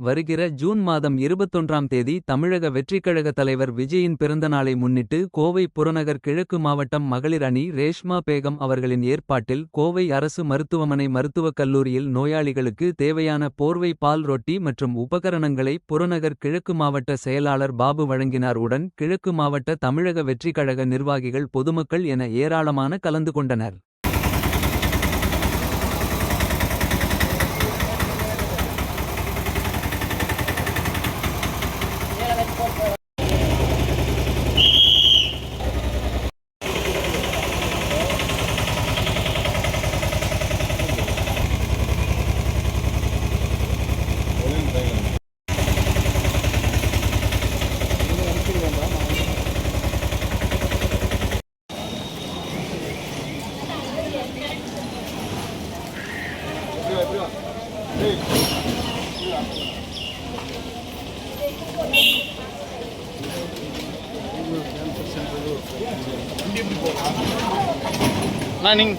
வருகிற ஜூன் மாதம் 21ஆம் தேதி தமிழக வெற்றிக்கழக தலைவர் விஜயின் பிறந்தநாளை முன்னிட்டு கோவை புறநகர் கிழக்கு மாவட்டம் மகளிர் அணி ரேஷ்மா பேகம் அவர்களின் ஏற்பாட்டில் கோவை அரசு மருத்துவமனை மருத்துவக் கல்லூரியில் நோயாளிகளுக்கு தேவையான போர்வை பால் ரொட்டி மற்றும் உபகரணங்களை புறநகர் கிழக்கு மாவட்ட செயலாளர் பாபு வழங்கினார். உடன் கிழக்கு மாவட்ட தமிழக வெற்றிக்கழக நிர்வாகிகள் பொதுமக்கள் என ஏராளமான கலந்து கொண்டனர். Naning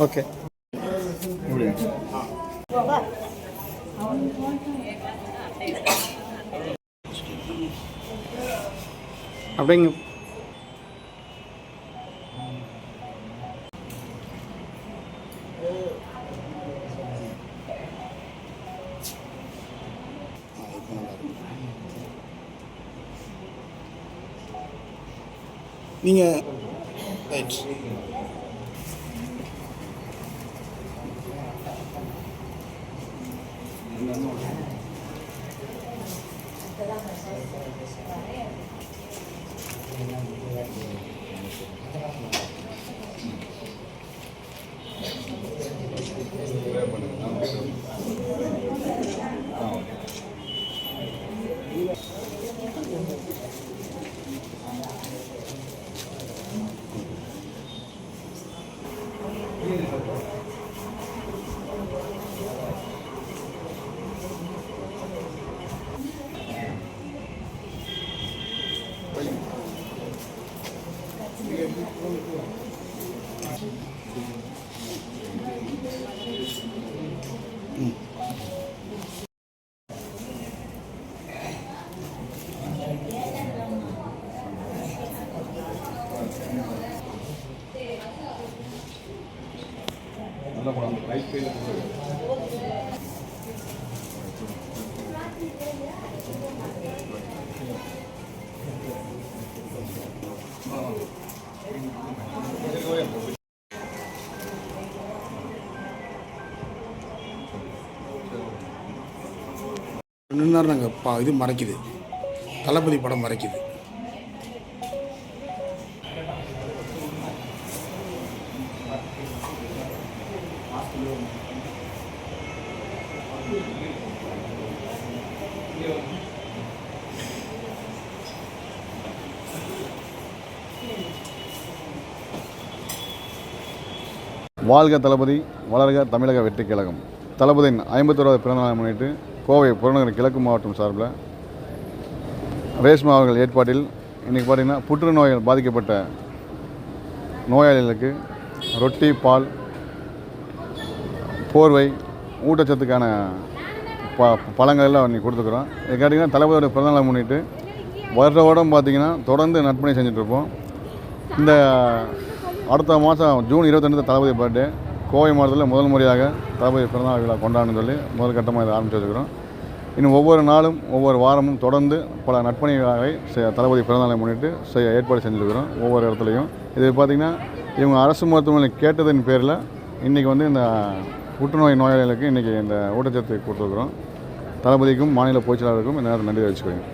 okay. அப்படிங்க நீங்க ரைட் நாங்கள் இது மறைக்குது, தளபதி படம் மறைக்குது. வாழ்க தளபதி, வளர்க தமிழக வெற்றிக் கழகம். தளபதியின் 51வது பிறந்தநாளை முன்னிட்டு கோவை புறநகர் கிழக்கு மாவட்டம் சார்பில் ரேஷ்மா அவர்கள் ஏற்பாட்டில் இன்றைக்கி பார்த்திங்கன்னா புற்றுநோயால் பாதிக்கப்பட்ட நோயாளிகளுக்கு ரொட்டி, பால், போர்வை, ஊட்டச்சத்துக்கான பழங்கள் எல்லாம் இன்றைக்கி கொடுத்துக்குறோம். இது கேட்டிங்கன்னா தளபதியோட பிறந்தநாளை முன்னிட்டு வருடம் பார்த்திங்கன்னா தொடர்ந்து நற்பணி செஞ்சுட்ருப்போம். இந்த அடுத்த மாதம் ஜூன் 22 தளபதி பர்த்டே கோவை மாவட்டத்தில் முதல் முறையாக தளபதி பிறந்தநாள் விழா கொண்டாடணும்னு சொல்லி முதல் கட்டமாக இதை ஆரம்பித்து வச்சுக்கிறோம். இன்னும் ஒவ்வொரு நாளும் ஒவ்வொரு வாரமும் தொடர்ந்து பல நற்பணி விழாவை தளபதி பிறந்தநாளை முன்னிட்டு ஏற்பாடு செஞ்சுருக்கிறோம் ஒவ்வொரு இடத்துலையும். இது பார்த்திங்கன்னா இவங்க அரசு மருத்துவமனை கேட்டதன் பேரில் இன்றைக்கி இந்த புற்றுநோய் நோயாளிகளுக்கு இன்றைக்கி இந்த ஊட்டச்சத்து கொடுத்துருக்குறோம். தளபதிக்கும் மாநில பொதுச்செயலாளருக்கும் இந்த நேரத்தில் நன்றி தெரிவிச்சுக்கிறேன்.